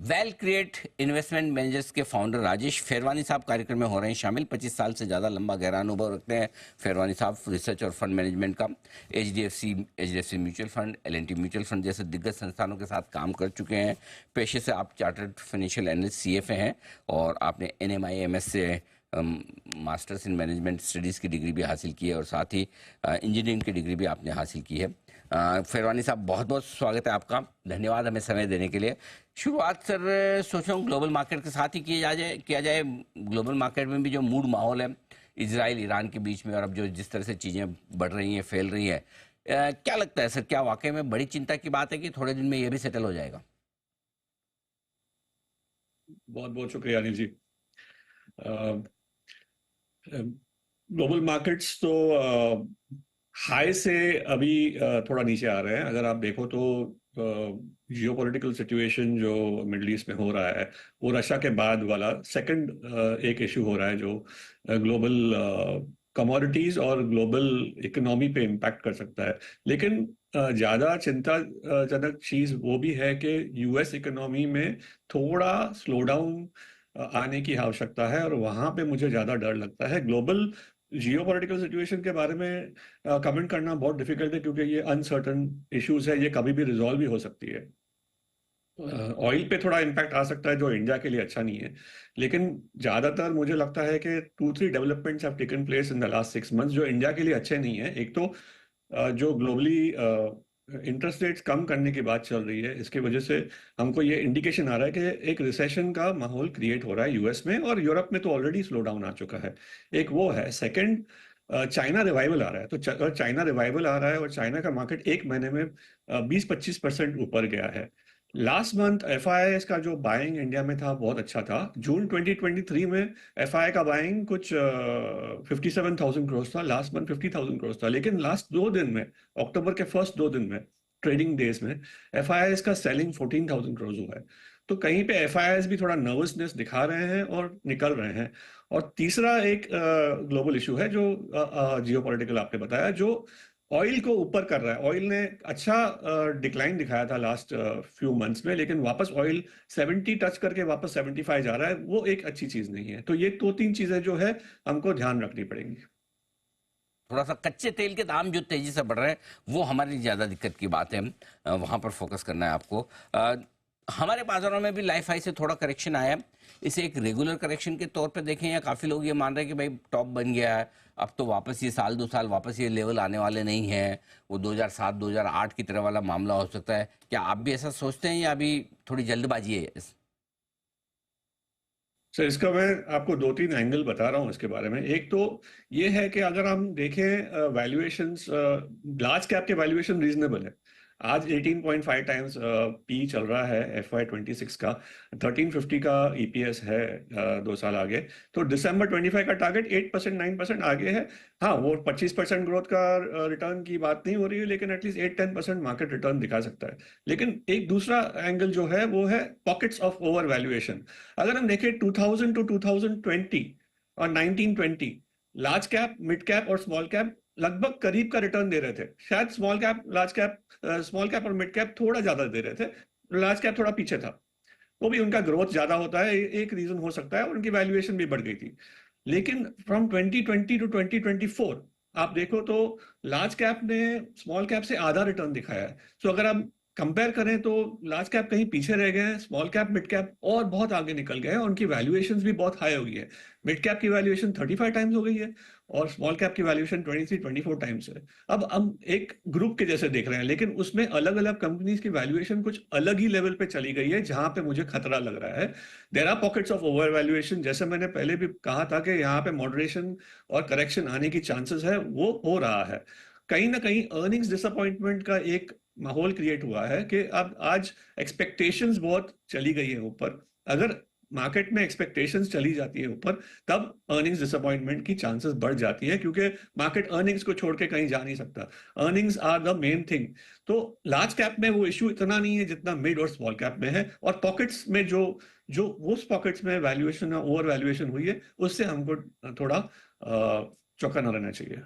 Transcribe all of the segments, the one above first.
Well create investment managers के founder Rajesh Ferwani साहब कार्यक्रम में हो रहे हैं शामिल। 25 साल से ज़्यादा लंबा गहरा अनुभव रखते हैं फेरवानी साहब रिसर्च और फंड मैनेजमेंट का। HDFC mutual fund, L and T mutual fund जैसे दिग्गज संस्थानों के साथ काम कर चुके हैं। पेशे से आप चार्टर्ड फाइनेंशियल एनालिस्ट सीएफए हैं और आपने एनएमआईएमएस से मास्टर्स इन मैनेजमेंट स्टडीज़ की डिग्री भी हासिल की है और साथ ही इंजीनियरिंग की डिग्री भी आपने हासिल की है। फेरवानी साहब, बहुत बहुत स्वागत है आपका। धन्यवाद हमें समय देने के लिए। शुरुआत सर सोच रहा हूँ ग्लोबल मार्केट के साथ ही किया जाए। ग्लोबल मार्केट में भी जो मूड माहौल है इजराइल ईरान के बीच में, और अब जो जिस तरह से चीज़ें बढ़ रही हैं, फैल रही हैं, क्या लगता है सर, क्या वाकई में बड़ी चिंता की बात है कि थोड़े दिन में ये भी सेटल हो जाएगा? बहुत बहुत शुक्रिया अनिल जी। ग्लोबल मार्केट्स तो हाई से अभी थोड़ा नीचे आ रहे हैं। अगर आप देखो तो जियोपॉलिटिकल सिचुएशन जो मिडल ईस्ट में हो रहा है, वो रशिया के बाद वाला सेकंड एक इशू हो रहा है जो ग्लोबल कमोडिटीज और ग्लोबल इकोनॉमी पे इम्पैक्ट कर सकता है। लेकिन ज्यादा चिंताजनक चीज वो भी है कि यूएस इकोनॉमी में थोड़ा स्लो डाउन आने की आवश्यकता है, और वहां पे मुझे ज्यादा डर लगता है। ग्लोबल जियोपॉलिटिकल सिचुएशन के बारे में कमेंट करना बहुत डिफिकल्ट है, क्योंकि ये अनसर्टन इश्यूज है, ये कभी भी रिजॉल्व भी हो सकती है। ऑयल पे थोड़ा इम्पैक्ट आ सकता है जो इंडिया के लिए अच्छा नहीं है, लेकिन ज्यादातर मुझे लगता है कि 2-3 developments have taken place in the last 6 months जो इंडिया के लिए अच्छे नहीं है। एक तो जो ग्लोबली इंटरेस्ट रेट्स कम करने की बात चल रही है, इसकी वजह से हमको ये इंडिकेशन आ रहा है कि एक रिसेशन का माहौल क्रिएट हो रहा है यूएस में, और यूरोप में तो ऑलरेडी स्लो डाउन आ चुका है। एक वो है। सेकंड, चाइना रिवाइवल आ रहा है। तो चाइना रिवाइवल आ रहा है और चाइना का मार्केट एक महीने में 20-25% ऊपर गया है। लास्ट मंथ एफआईआई का जो बाइंग इंडिया में था बहुत अच्छा था। जून 2023 में एफआईआई का बाइंग कुछ 57,000 करोड़ था, लास्ट मंथ 50,000 करोड़ था। लेकिन लास्ट 2 दिन में, अक्टूबर के फर्स्ट 2 दिन में, ट्रेडिंग डेज में, एफआईआई का सेलिंग 14,000 करोड़ हुआ है। तो कहीं पे एफआईआई भी थोड़ा नर्वसनेस दिखा रहे हैं और निकल रहे हैं। और तीसरा एक ग्लोबल इशू है जो जियोपॉलिटिकल आपने बताया, जो ऑयल को ऊपर कर रहा है। ऑयल ने अच्छा डिक्लाइन दिखाया था लास्ट फ्यू मंथ्स में, लेकिन वापस ऑयल 70 टच करके वापस 75 जा रहा है। वो एक अच्छी चीज नहीं है। तो ये 2-3 चीजें जो है हमको ध्यान रखनी पड़ेंगी। थोड़ा सा कच्चे तेल के दाम जो तेजी से बढ़ रहे हैं वो हमारे लिए ज़्यादा दिक्कत की बात है। वहाँ पर फोकस करना है आपको। हमारे बाजारों में भी लाइफ हाई से थोड़ा करेक्शन आया है। इसे एक रेगुलर करेक्शन के तौर पे देखें, या काफ़ी लोग ये मान रहे हैं कि भाई टॉप बन गया है, अब तो वापस ये साल 2 साल वापस ये लेवल आने वाले नहीं है, वो 2007-2008 की तरह वाला मामला हो सकता है? क्या आप भी ऐसा सोचते हैं या अभी थोड़ी जल्दबाजी है? सर, इसका मैं आपको 2-3 एंगल बता रहा हूँ इसके बारे में। एक तो ये है कि अगर हम देखें वैल्यूएशंस, लार्ज कैप के वैल्यूएशन रीजनेबल है। आज 18.5 टाइम्स पी चल रहा है FY26 का। 1350 का ईपीएस है 2 साल आगे। तो दिसंबर 25 का टारगेट 8% 9% आगे है। हाँ, वो 25% ग्रोथ का रिटर्न की बात नहीं हो रही है, लेकिन एटलीस्ट 8-10% मार्केट रिटर्न दिखा सकता है। लेकिन एक दूसरा एंगल जो है वो है पॉकेट्स ऑफ ओवर वैल्यूएशन। अगर हम देखें 2000 टू 2020 और 1920, लार्ज कैप, मिड कैप और स्मॉल कैप लगभग करीब का रिटर्न दे रहे थे। शायद स्मॉल कैप और मिड कैप थोड़ा ज्यादा दे रहे थे, लार्ज कैप थोड़ा पीछे था। वो भी उनका ग्रोथ ज्यादा होता है, एक रीजन हो सकता है, और उनकी वैल्यूएशन भी बढ़ गई थी। लेकिन फ्रॉम 2020 टू 2024 आप देखो तो लार्ज कैप ने स्मॉल कैप से आधा रिटर्न दिखाया है। सो अगर आप कंपेयर करें तो लार्ज कैप कहीं पीछे रह गए हैं, स्मॉल कैप मिड कैप और बहुत आगे निकल गए हैं, और उनकी वैल्यूएशंस भी बहुत हाई हो गई है। मिड कैप की वैल्यूएशन 35 टाइम्स हो गई है और स्मॉल कैप की वैल्यूएशन 23-24 टाइम्स है। अब हम एक ग्रुप के जैसे देख रहे हैं, लेकिन उसमें अलग अलग कंपनीज की वैल्यूएशन कुछ अलग ही लेवल पे चली गई है, जहां पे मुझे खतरा लग रहा है। There are pockets of over valuation. जैसे मैंने पहले भी कहा था कि यहाँ पे मॉडरेशन और करेक्शन आने की चांसेस है, वो हो रहा है। कहीं ना कहीं अर्निंग्स डिसअपॉइंटमेंट का एक माहौल क्रिएट हुआ है कि अब आज एक्सपेक्टेशंस बहुत चली गई है ऊपर। अगर मार्केट में एक्सपेक्टेशंस चली जाती है ऊपर, तब अर्निंग्स डिसअपॉइंटमेंट की चांसेस बढ़ जाती है, क्योंकि मार्केट अर्निंग्स को छोड़ के कहीं जा नहीं सकता। Earnings are the main thing. तो लार्ज कैप में वो इश्यू इतना नहीं है जितना मिड और स्मॉल कैप में है। और पॉकेट्स में जो जो उस पॉकेट्स में वैल्यूएशन ओवर वैल्यूएशन हुई है, उससे हमको थोड़ा चौकन्ना रहना चाहिए।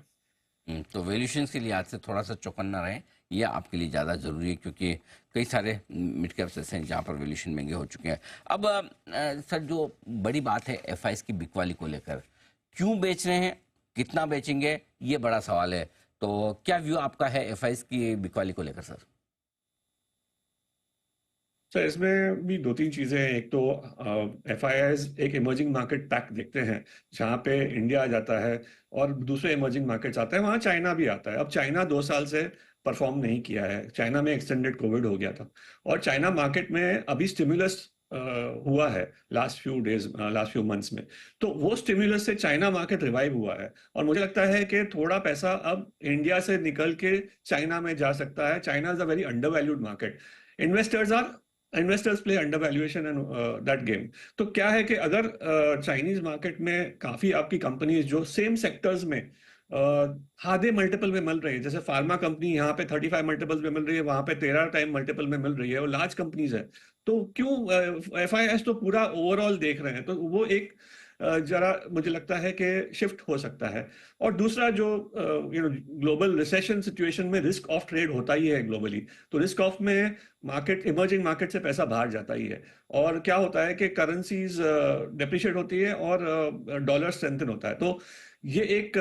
तो वैल्यूएशंस के लिहाज से थोड़ा सा चौकन्ना रहें, ये आपके लिए ज़्यादा ज़रूरी है, क्योंकि कई सारे मिड कैप्स ऐसे हैं जहाँ पर वैल्यूएशन महंगे हो चुके हैं। अब सर, जो बड़ी बात है एफआईएस की बिकवाली को लेकर, क्यों बेच रहे हैं, कितना बेचेंगे, ये बड़ा सवाल है। तो क्या व्यू आपका है एफआईएस की बिकवाली को लेकर सर? सर, इसमें भी दो तीन चीजें हैं। एक तो एफआईआईज एक इमर्जिंग मार्केट पैक देखते हैं जहाँ पे इंडिया आ जाता है, और दूसरे इमर्जिंग मार्केट्स आते हैं, वहाँ चाइना भी आता है। अब चाइना 2 साल से परफॉर्म नहीं किया है, चाइना में एक्सटेंडेड कोविड हो गया था, और चाइना मार्केट में अभी स्टिमुलस हुआ है लास्ट फ्यू मंथ्स में। तो वो स्टिमुलस से चाइना मार्केट रिवाइव हुआ है, और मुझे लगता है कि थोड़ा पैसा अब इंडिया से निकल के चाइना में जा सकता है। China is a very under valued market. Investors are investors play under valuation and that game. तो क्या है कि अगर चाइनीज मार्केट में काफी आपकी कंपनीज जो सेम सेक्टर्स में आधे मल्टीपल में मिल रही है, जैसे फार्मा कंपनी यहाँ पे 35 मल्टीपल में मिल रही है, वहां पे 13 टाइम मल्टीपल में मिल रही है, और लार्ज कंपनीज है, तो क्यों एफआईएस तो पूरा ओवरऑल देख रहे हैं, तो वो एक जरा मुझे लगता है कि शिफ्ट हो सकता है। और दूसरा, जो ग्लोबल रिसेशन सिचुएशन में रिस्क ऑफ ट्रेड होता ही है ग्लोबली, तो रिस्क ऑफ में मार्केट, इमर्जिंग मार्केट से पैसा बाहर जाता ही है, और क्या होता है कि करेंसीज डेप्रिशिएट होती है और डॉलर स्ट्रेंथन होता है। तो ये एक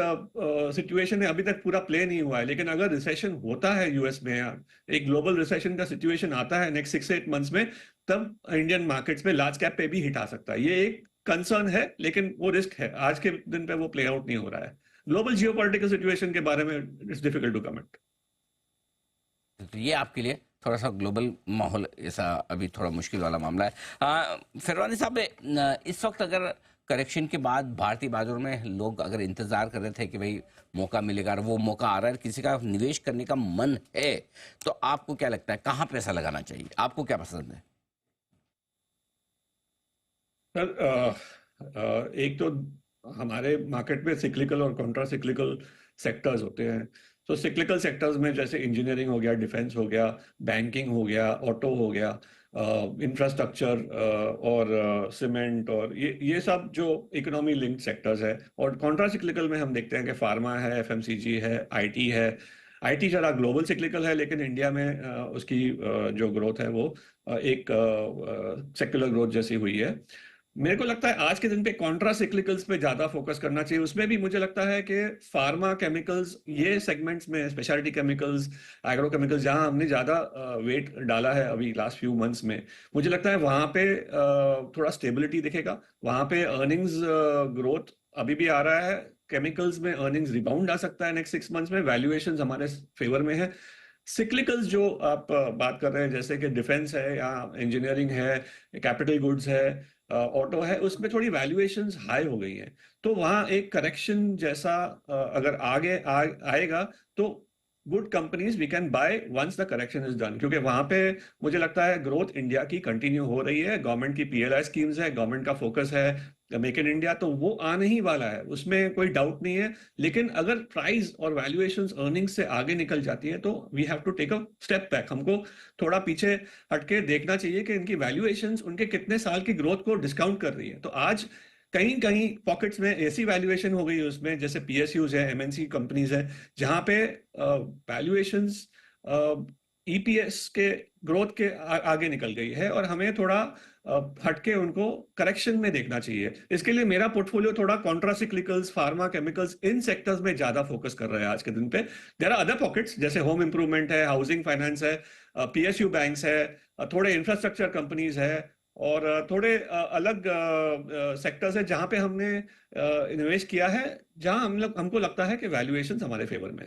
सिचुएशन है, अभी तक पूरा प्ले नहीं हुआ है, लेकिन अगर रिसेशन होता है यूएस में, या एक ग्लोबल रिसेशन का सिचुएशन आता है नेक्स्ट 6 से 8 मंथ्स में, तब इंडियन मार्केट्स में लार्ज कैप पे भी हिट आ सकता है। ये एक कंसर्न है, लेकिन वो रिस्क है, आज के दिन पे वो प्ले आउट नहीं हो रहा है। ग्लोबल जियोपॉलिटिकल सिचुएशन के बारे में इट्स डिफिकल्ट टू कमेंट। तो ये आपके लिए थोड़ा सा ग्लोबल माहौल ऐसा अभी थोड़ा मुश्किल वाला मामला है। फिरवानी साहब, इस वक्त अगर करेक्शन के बाद भारतीय बाजारों में लोग अगर इंतजार कर रहे थे कि भाई मौका मिलेगा, और वो मौका आ रहा है, किसी का निवेश करने का मन है, तो आपको क्या लगता है कहाँ पैसा लगाना चाहिए, आपको क्या पसंद है? सर, एक तो हमारे मार्केट में सिक्लिकल और कॉन्ट्रा सिक्लिकल सेक्टर्स होते हैं। तो सिक्लिकल सेक्टर्स में जैसे इंजीनियरिंग हो गया, डिफेंस हो गया, बैंकिंग हो गया, ऑटो हो गया, इंफ्रास्ट्रक्चर और सीमेंट, और ये सब जो इकोनॉमी लिंक्ड सेक्टर्स है। और कॉन्ट्रा सिक्लिकल में हम देखते हैं कि फार्मा है, एफएमसीजी है, आईटी है। आईटी जरा ग्लोबल सिक्लिकल है, लेकिन इंडिया में उसकी जो ग्रोथ है वो एक सेक्युलर ग्रोथ जैसी हुई है। मेरे को लगता है आज के दिन पे कॉन्ट्रा सिक्लिकल्स पे ज्यादा फोकस करना चाहिए। उसमें भी मुझे लगता है कि फार्मा केमिकल्स, ये सेगमेंट्स में, स्पेशलिटी केमिकल्स, एग्रो केमिकल्स, जहां हमने ज्यादा वेट डाला है अभी लास्ट फ्यू मंथ्स में, मुझे लगता है वहां पे थोड़ा स्टेबिलिटी दिखेगा। वहां पे अर्निंग्स ग्रोथ अभी भी आ रहा है, केमिकल्स में अर्निंग्स रिबाउंड आ सकता है नेक्स्ट 6 मंथ्स में, वैल्यूएशन हमारे फेवर में है। सिक्लिकल्स जो आप बात कर रहे हैं, जैसे कि डिफेंस है या इंजीनियरिंग है, कैपिटल गुड्स है, ऑटो है, उसमें थोड़ी वैल्यूएशंस हाई हो गई हैं। तो वहाँ एक करेक्शन जैसा अगर आएगा, तो good companies we can buy once the correction is done, क्योंकि वहां पे मुझे लगता है ग्रोथ इंडिया की कंटिन्यू हो रही है। गवर्नमेंट की पीएलआई स्कीम्स है, गवर्नमेंट का फोकस है मेक इन इंडिया, तो वो आने ही वाला है, उसमें कोई डाउट नहीं है। लेकिन अगर प्राइस और वैल्यूएशंस अर्निंग्स से आगे निकल जाती है, तो we have to take a step back. हमको थोड़ा पीछे हटके देखना चाहिए कि इनकी वैल्यूएशंस उनके कितने साल की ग्रोथ को डिस्काउंट कर रही है। तो आज कहीं कहीं पॉकेट्स में ऐसी वैल्यूएशन हो गई है उसमें, जैसे पीएसयूज है, एमएनसी कंपनीज है, जहां पे वैल्यूएशंस ईपीएस के ग्रोथ के आगे निकल गई है, और हमें थोड़ा हटके उनको करेक्शन में देखना चाहिए। इसके लिए मेरा पोर्टफोलियो थोड़ा कॉन्ट्रासिक्लिकल्स, फार्मा, केमिकल्स, इन सेक्टर्स में ज्यादा फोकस कर रहा है आज के दिन पे। देयर आर अदर पॉकेट्स, जैसे होम इंप्रूवमेंट है, हाउसिंग फाइनेंस है, पीएसयू बैंक्स है, थोड़े इंफ्रास्ट्रक्चर कंपनीज है, और थोड़े अलग सेक्टर्स है जहां पे हमने निवेश किया है, जहां हमको लगता है कि वैल्यूएशन हमारे फेवर में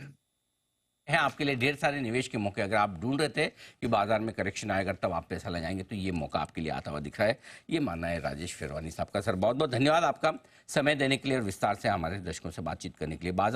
है आपके लिए ढेर सारे निवेश के मौके। अगर आप ढूंढ रहे थे कि बाजार में करेक्शन आएगा तब आप पैसा लगाएंगे, तो ये मौका आपके लिए आता हुआ दिख रहा है। ये मानना है राजेश फिरवानी साहब का। सर, बहुत बहुत धन्यवाद आपका समय देने के लिए और विस्तार से हमारे दर्शकों से बातचीत करने के लिए। बाजार